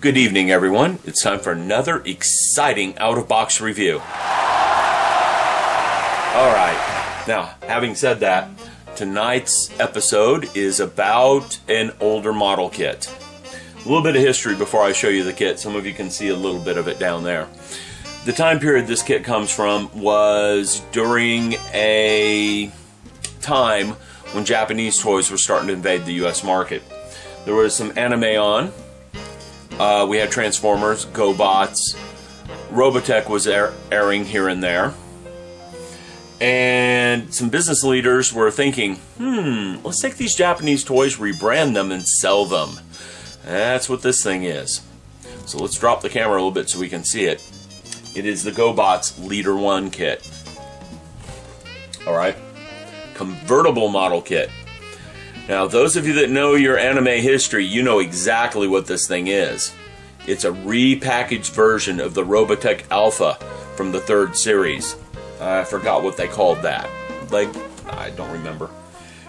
Good evening, everyone. It's time for another exciting out-of-box review. Alright, now, having said that, tonight's episode is about an older model kit. A little bit of history before I show you the kit. Some of you can see a little bit of it down there. The time period this kit comes from was during a time when Japanese toys were starting to invade the US market. There was some anime on. We had Transformers, Gobots, Robotech was airing here and there. And some business leaders were thinking, let's take these Japanese toys, rebrand them, and sell them. That's what this thing is. So let's drop the camera a little bit so we can see it. It is the Gobot Leader 1 kit. Alright. Convertible model kit. Now, those of you that know your anime history, you know exactly what this thing is. It's a repackaged version of the Robotech Alpha from the 3rd series. I forgot what they called that. I don't remember.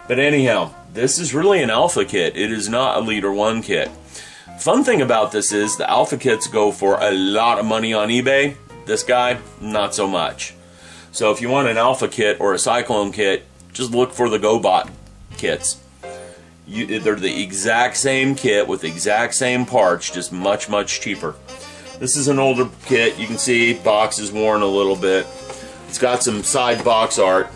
But anyhow, this is really an Alpha kit. It is not a Leader 1 kit. Fun thing about this is the Alpha kits go for a lot of money on eBay. This guy, not so much. So if you want an Alpha kit or a Cyclone kit, just look for the Gobot kits. They're the exact same kit with the exact same parts, just much, much cheaper. This is an older kit. You can see box is worn a little bit. It's got some side box art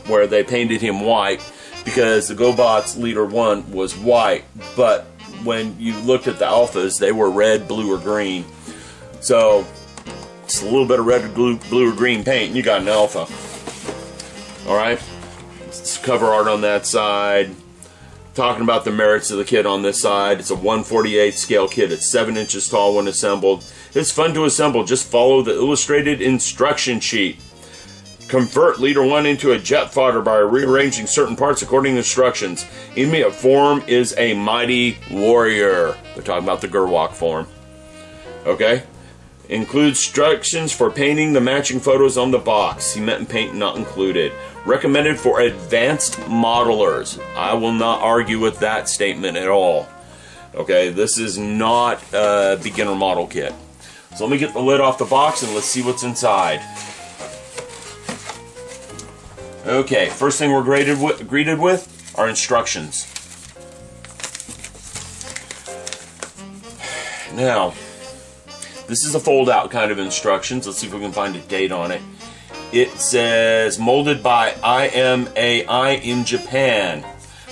where they painted him white because the Gobot Leader 1 was white, but when you looked at the Alphas, they were red, blue, or green. So just a little bit of red, blue, or green paint, and you got an Alpha. Alright, it's cover art on that side. Talking about the merits of the kit on this side. It's a 1/48 scale kit. It's 7 inches tall when assembled. It's fun to assemble. Just follow the illustrated instruction sheet. Convert Leader 1 into a jet fighter by rearranging certain parts according to instructions. Immediate form is a mighty warrior. They're talking about the Gerwalk form. Okay? Includes instructions for painting the matching photos on the box. Cement and paint not included. Recommended for advanced modelers. I will not argue with that statement at all. Okay, this is not a beginner model kit. So let me get the lid off the box and let's see what's inside. Okay, first thing we're greeted with are instructions. Now, this is a fold-out kind of instructions. Let's see if we can find a date on it. It says, molded by IMAI in Japan.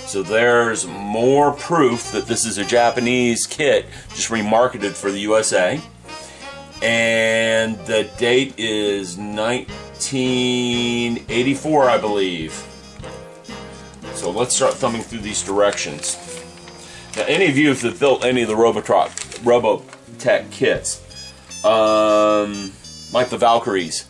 So there's more proof that this is a Japanese kit, just remarketed for the USA. And the date is 1984, I believe. So let's start thumbing through these directions. Now, any of you that have built any of the Robotech kits, like the Valkyries,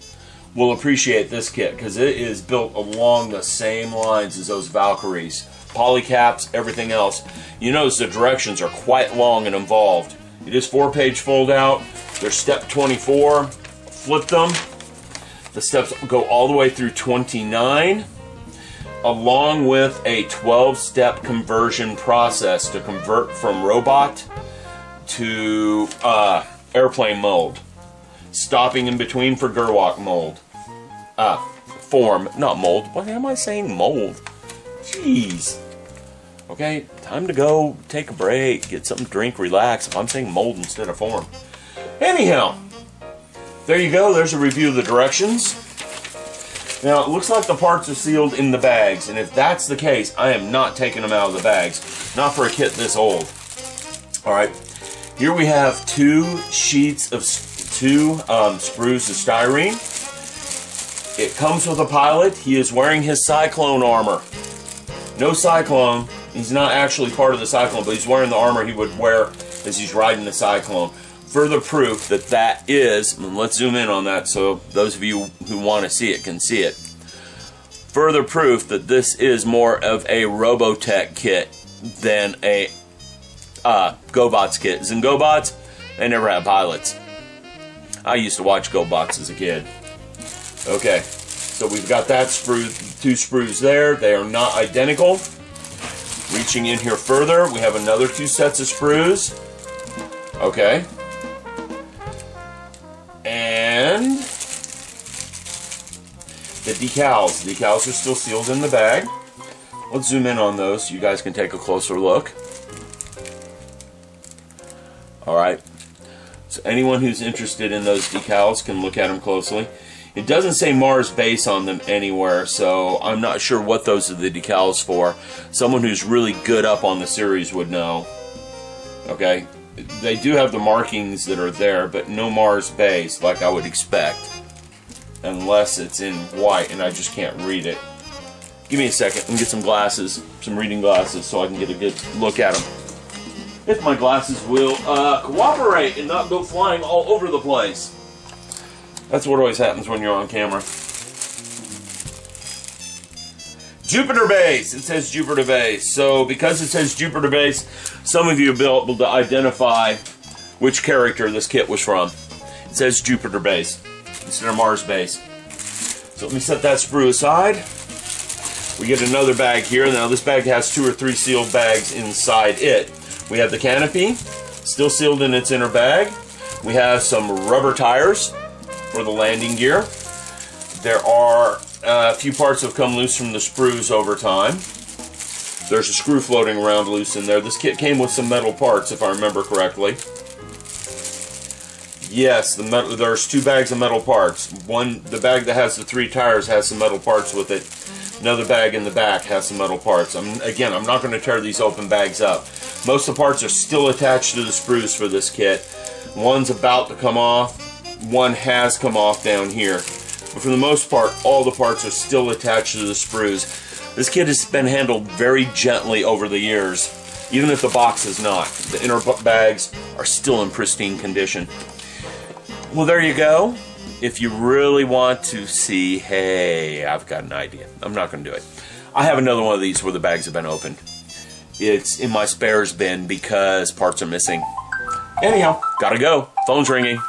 will appreciate this kit because it is built along the same lines as those Valkyries. Polycaps, everything else. You notice the directions are quite long and involved. It is 4-page fold out. There's step 24. Flip them. The steps go all the way through 29, along with a 12-step conversion process to convert from robot to airplane mold. Stopping in between for Gerwalk mold. Form, not mold. What am I saying? Mold. Jeez. Okay, time to go take a break, get something to drink, relax. If I'm saying mold instead of form. Anyhow, there you go. There's a review of the directions. Now, it looks like the parts are sealed in the bags, and if that's the case, I am not taking them out of the bags. Not for a kit this old. Alright, here we have 2 sheets of sprues of styrene. It comes with a pilot. He is wearing his Cyclone armor. No Cyclone. He's not actually part of the Cyclone, but he's wearing the armor he would wear as he's riding the Cyclone. Further proof that that is, and let's zoom in on that so those of you who want to see it can see it. Further proof that this is more of a Robotech kit than a Gobot's kit. As in Gobots, they never had pilots. I used to watch Gobots as a kid. Okay, so we've got that sprue, 2 sprues there. They are not identical. Reaching in here further, we have another 2 sets of sprues. Okay, decals. Decals are still sealed in the bag. Let's zoom in on those so you guys can take a closer look. Alright, so anyone who's interested in those decals can look at them closely. It doesn't say Mars base on them anywhere, so I'm not sure what those are the decals for. Someone who's really good up on the series would know. Okay, they do have the markings that are there, but no Mars base like I would expect. Unless it's in white and I just can't read it. Give me a second and get some glasses, some reading glasses, so I can get a good look at them. If my glasses will cooperate and not go flying all over the place. That's what always happens when you're on camera. Jupiter base. It says Jupiter base. So because it says Jupiter base, some of you will be able to identify which character this kit was from. It says Jupiter base instead of Mars base. So let me set that sprue aside. We get another bag here. Now this bag has 2 or 3 sealed bags inside it. We have the canopy, still sealed in its inner bag. We have some rubber tires for the landing gear. There are a few parts that have come loose from the sprues over time. There's a screw floating around loose in there. This kit came with some metal parts, if I remember correctly. Yes, there's 2 bags of metal parts. The bag that has the 3 tires has some metal parts with it. Another bag in the back has some metal parts. Again, I'm not going to tear these open bags up. Most of the parts are still attached to the sprues for this kit. One's about to come off. One has come off down here. But for the most part, all the parts are still attached to the sprues. This kit has been handled very gently over the years, even if the box is not. The inner bags are still in pristine condition. Well, there you go. If you really want to see, hey, I've got an idea. I'm not going to do it. I have another one of these where the bags have been opened. It's in my spares bin because parts are missing. Anyhow, gotta go. Phone's ringing.